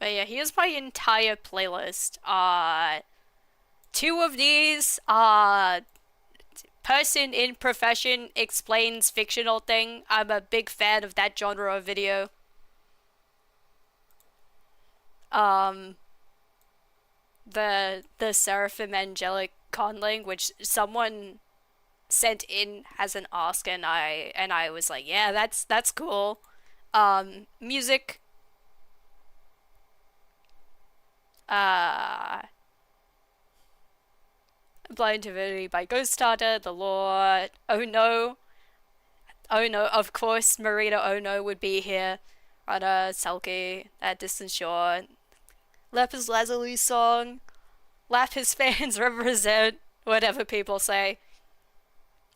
But yeah, here's my entire playlist. Two of these are person in profession explains fictional thing. I'm a big fan of that genre of video. Um, the Seraphim Angelic Conlang, which someone sent in as an ask, and I was like, yeah, that's cool. Music. Uh, Blind Divinity by Ghost Starter, The Lord. Oh no. Oh no, of course Marina Oh no would be here. Rana Selkie, At Distant Shore. Lapis Lazuli's song. Lapis fans represent, whatever people say.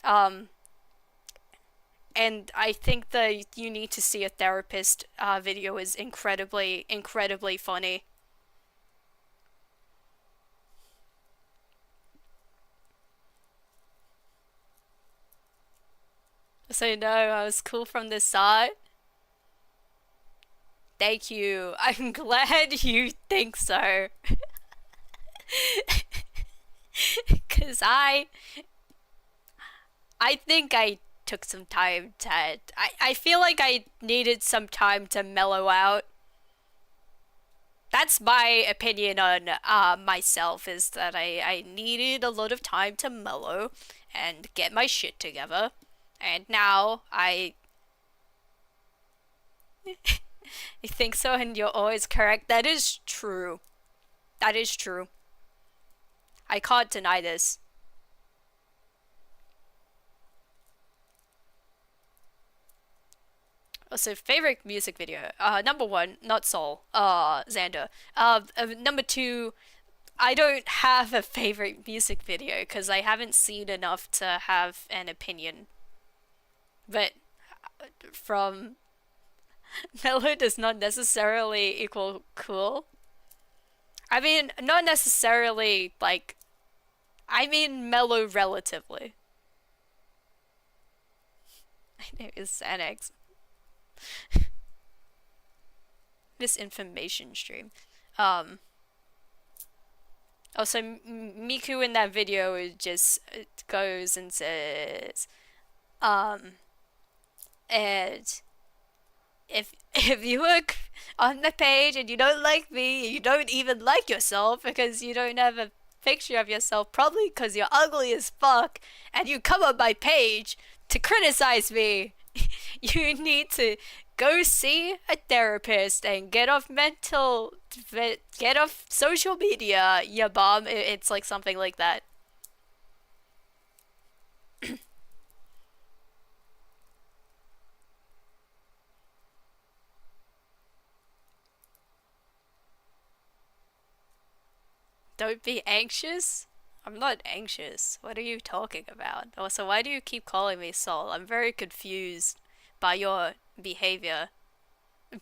Um, and I think the You Need to See a Therapist video is incredibly, incredibly funny. So no, I was cool from this side. Thank you. I'm glad you think so. Cause I think I took some time to I feel like I needed some time to mellow out. That's my opinion on myself, is that I needed a lot of time to mellow and get my shit together. And now you think so and you're always correct. That is true. That is true. I can't deny this. Also, favorite music video. Number one, not Soul. Xander. Number two, I don't have a favorite music video because I haven't seen enough to have an opinion. But from mellow does not necessarily equal cool. I mean, not necessarily like. I mean mellow relatively. My name is Xanax. Misinformation stream. Also, Miku in that video just goes and says, and if you look on the page and you don't like me, you don't even like yourself because you don't have a picture of yourself, probably because you're ugly as fuck, and you come on my page to criticize me. You need to go see a therapist and get off social media, ya bomb. It's like something like that. Don't be anxious. I'm not anxious. What are you talking about? Also, why do you keep calling me Sol? I'm very confused by your behavior.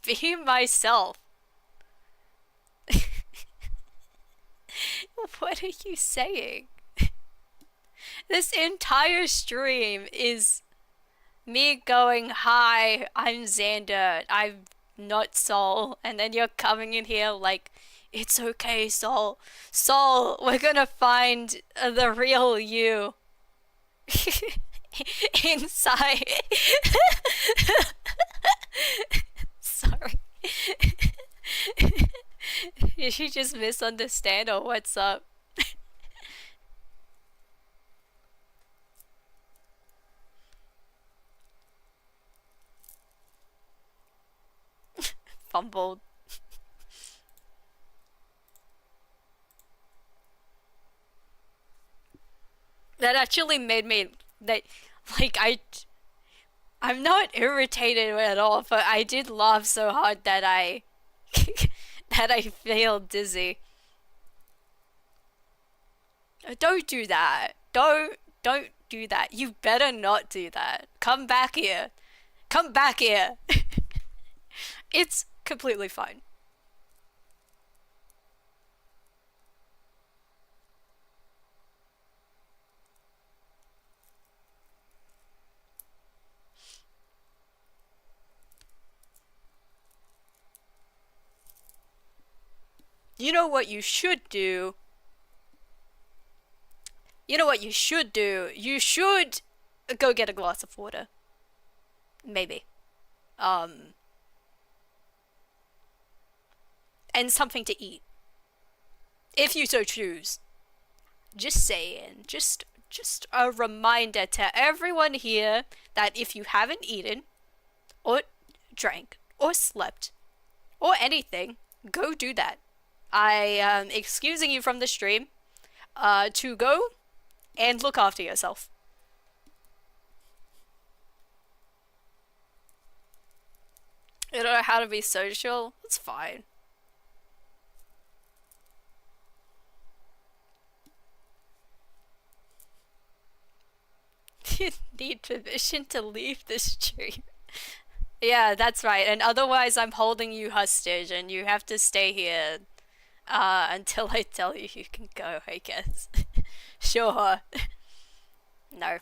Be myself. What are you saying? This entire stream is me going, "Hi, I'm Xander. I'm not Sol," and then you're coming in here like, "It's okay, Sol. Sol, we're gonna find the real you." Inside. Sorry. Did you just misunderstand or what's up? Fumbled. That actually made me that like I'm not irritated at all, but I did laugh so hard that I that I feel dizzy. Don't do that. Don't do that. You better not do that. Come back here. Come back here. It's completely fine. You know what you should do? You know what you should do? You should go get a glass of water. Maybe. Um, and something to eat. If you so choose. Just saying. Just a reminder to everyone here that if you haven't eaten, or drank, or slept, or anything, go do that. I am excusing you from the stream to go and look after yourself. You don't know how to be social? It's fine. You need permission to leave the stream. Yeah, that's right. And otherwise, I'm holding you hostage, and you have to stay here until I tell you you can go, I guess. Sure. No.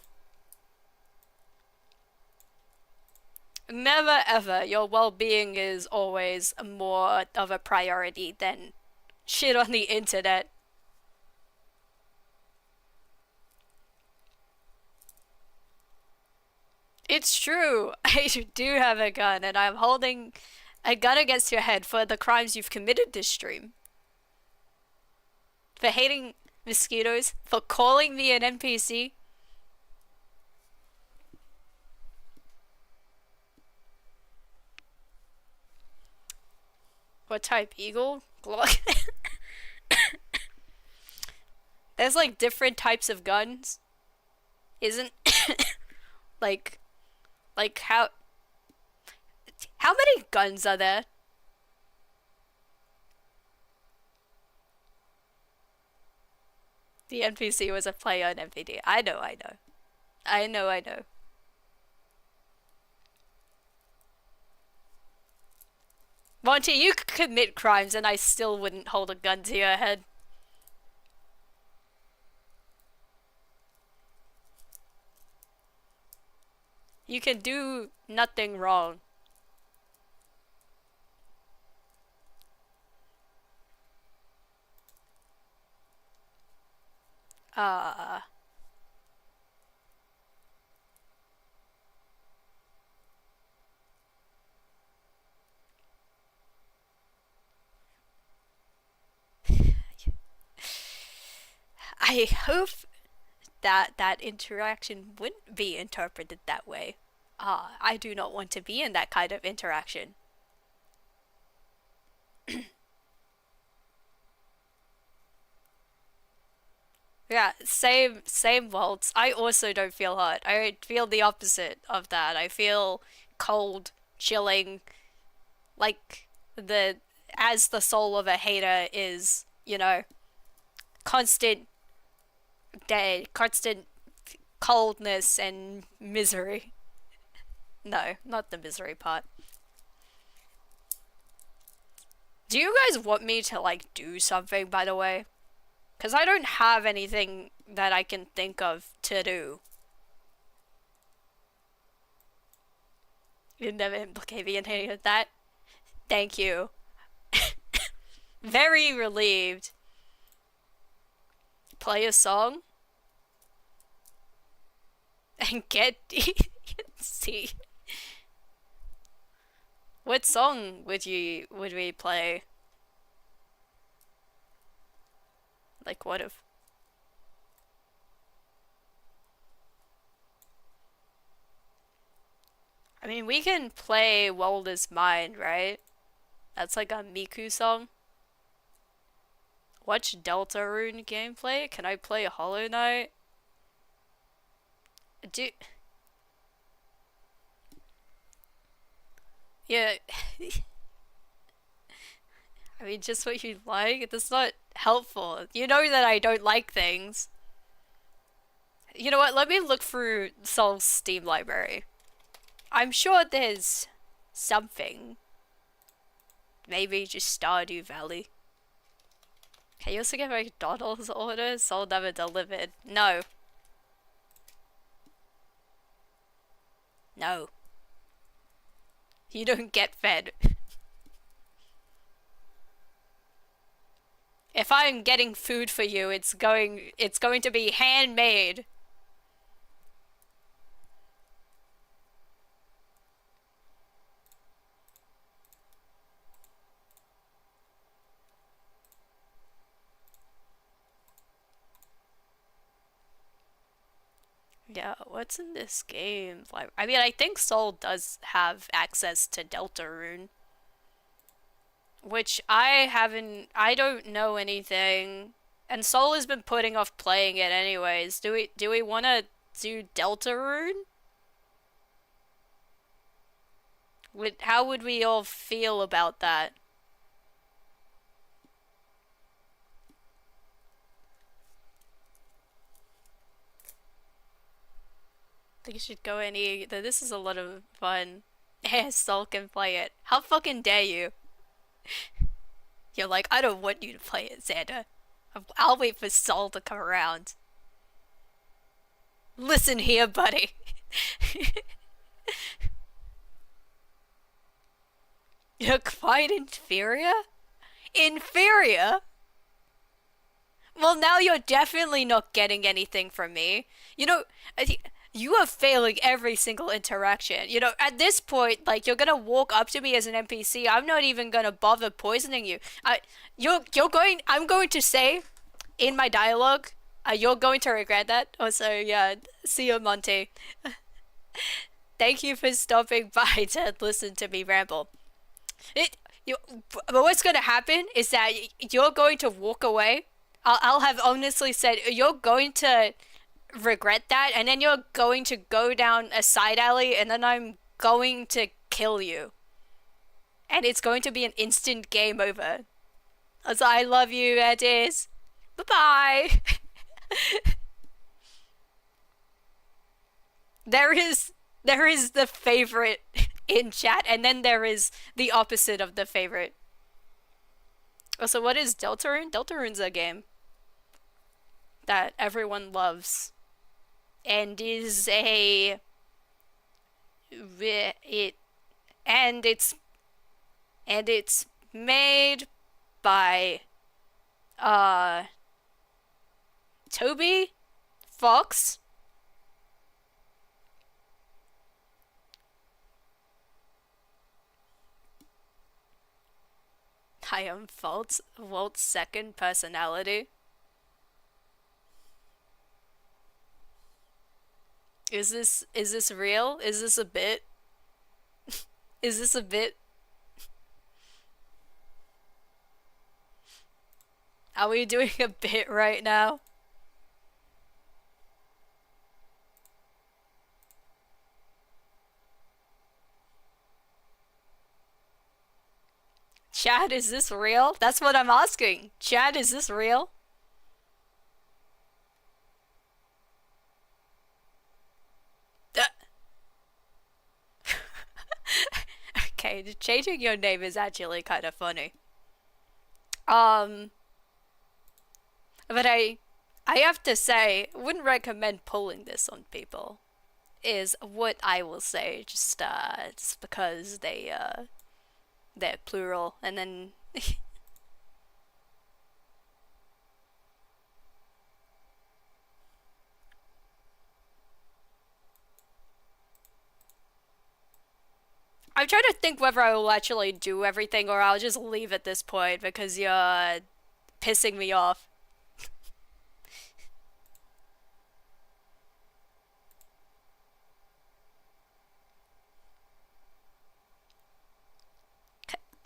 Never ever. Your well-being is always more of a priority than shit on the internet. It's true. I do have a gun, and I'm holding a gun against your head for the crimes you've committed this stream. For hating mosquitoes, for calling me an NPC. What type? Eagle? Glock? There's like different types of guns. Isn't like how many guns are there? The NPC was a player on MVD. I know, I know. I know, I know. Monty, you could commit crimes and I still wouldn't hold a gun to your head. You can do nothing wrong. Uh, I hope that that interaction wouldn't be interpreted that way. I do not want to be in that kind of interaction. Yeah, same Waltz. I also don't feel hot. I feel the opposite of that. I feel cold, chilling, like the as the soul of a hater is, constant day, constant coldness and misery. No, not the misery part. Do you guys want me to, like, do something, by the way? Because I don't have anything that I can think of to do. You never implicate me in any of that. Thank you. Very relieved. Play a song? And get... see. What song would we play? Like, what if... I mean, we can play World is Mine, right? That's like a Miku song. Watch Deltarune gameplay? Can I play Hollow Knight? Do... Yeah. I mean, just what you like? That's not helpful. You know that I don't like things. You know what? Let me look through Soul's Steam library. I'm sure there's something. Maybe just Stardew Valley. Can you also get McDonald's orders? Soul never delivered. No. No. You don't get fed. If I'm getting food for you, it's going to be handmade. Yeah, what's in this game? Like, I mean, I think Soul does have access to Deltarune. Which I don't know anything. And Soul has been putting off playing it anyways. Do we wanna do Deltarune? How would we all feel about that? I think you should go and eat. This is a lot of fun. Yeah, Soul can play it. How fucking dare you? You're like, I don't want you to play it, Xander. I'll wait for Soul to come around. Listen here, buddy. You're quite inferior? Inferior? Well, now you're definitely not getting anything from me. You know, you are failing every single interaction. You know, at this point, like, you're gonna walk up to me as an NPC. I'm not even gonna bother poisoning you. I'm going to say, in my dialogue, you're going to regret that. Also, yeah, see you, Monty. Thank you for stopping by to listen to me ramble. But what's gonna happen is that you're going to walk away. I'll have honestly said, you're going to regret that, and then you're going to go down a side alley, and then I'm going to kill you. And it's going to be an instant game over. So I love you, Edis. Bye-bye. There is the favorite in chat, and then there is the opposite of the favorite. Also, what is Deltarune? Deltarune's a game that everyone loves. And is a... it's made by Toby Fox. I am Walt's second personality. Is this real? Is this a bit? Is this a bit? Are we doing a bit right now? Chad, is this real? That's what I'm asking. Chad, is this real? okay, changing your name is actually kind of funny. Um, but I have to say, wouldn't recommend pulling this on people. Is what I will say. Just because they're plural, and then I'm trying to think whether I will actually do everything or I'll just leave at this point because you're pissing me off.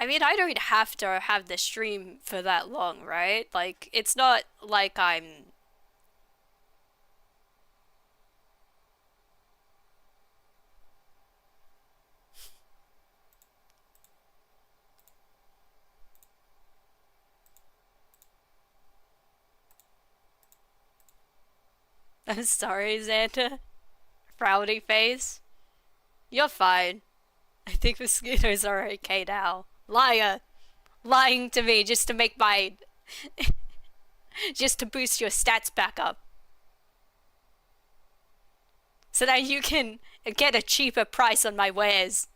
I mean, I don't have to have the stream for that long, right? Like, it's not like I'm. I'm sorry, Xanta. Frowny face. You're fine. I think mosquitoes are okay now. Liar. Lying to me just to make my. just to boost your stats back up. So that you can get a cheaper price on my wares.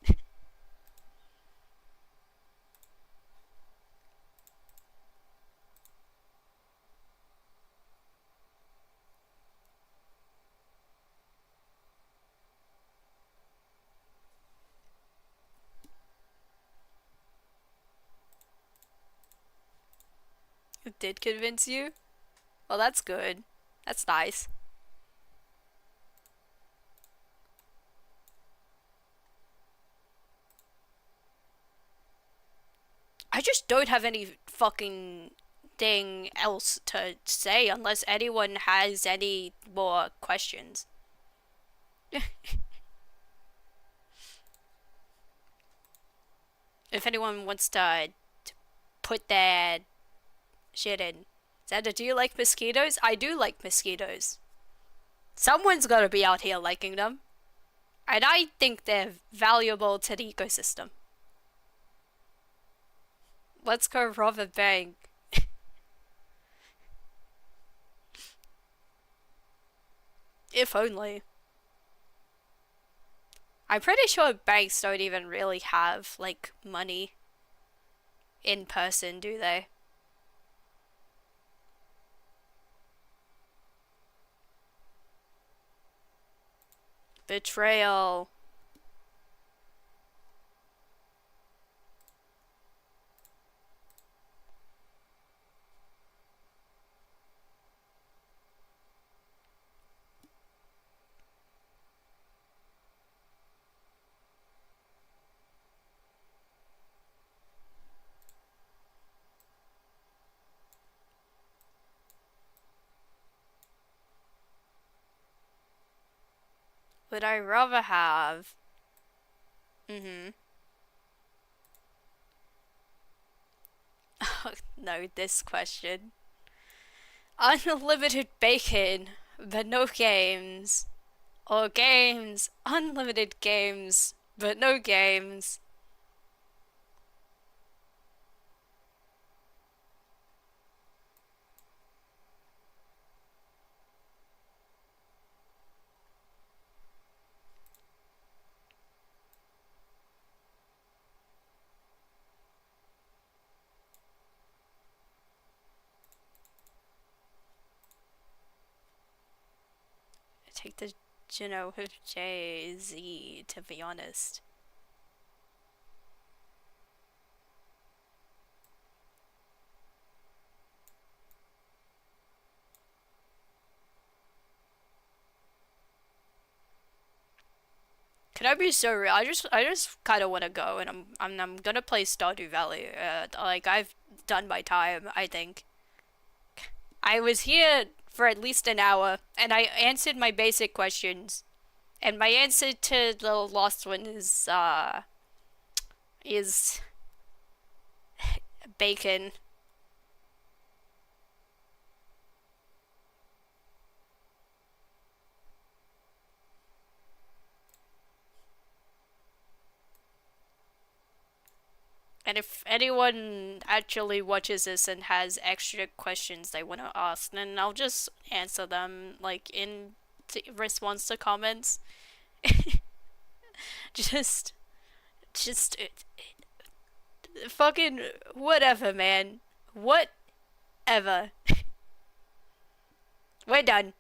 It did convince you? Well, that's good. That's nice. I just don't have any fucking thing else to say unless anyone has any more questions. If anyone wants to put their shit in. Xander, do you like mosquitoes? I do like mosquitoes. Someone's gotta be out here liking them. And I think they're valuable to the ecosystem. Let's go rob a bank. If only. I'm pretty sure banks don't even really have, like, money in person, do they? Betrayal. Would I rather have? Mm-hmm. No, this question. Unlimited bacon, but no games. Or games, unlimited games, but no games. I take the Geno with Jay-Z, to be honest. Can I be so real? I just kind of want to go, and I'm gonna play Stardew Valley. Like I've done my time. I think I was here for at least an hour, and I answered my basic questions. And my answer to the last one is bacon. And if anyone actually watches this and has extra questions they want to ask, then I'll just answer them like in response to comments. just, just fucking whatever, man. Whatever. We're done.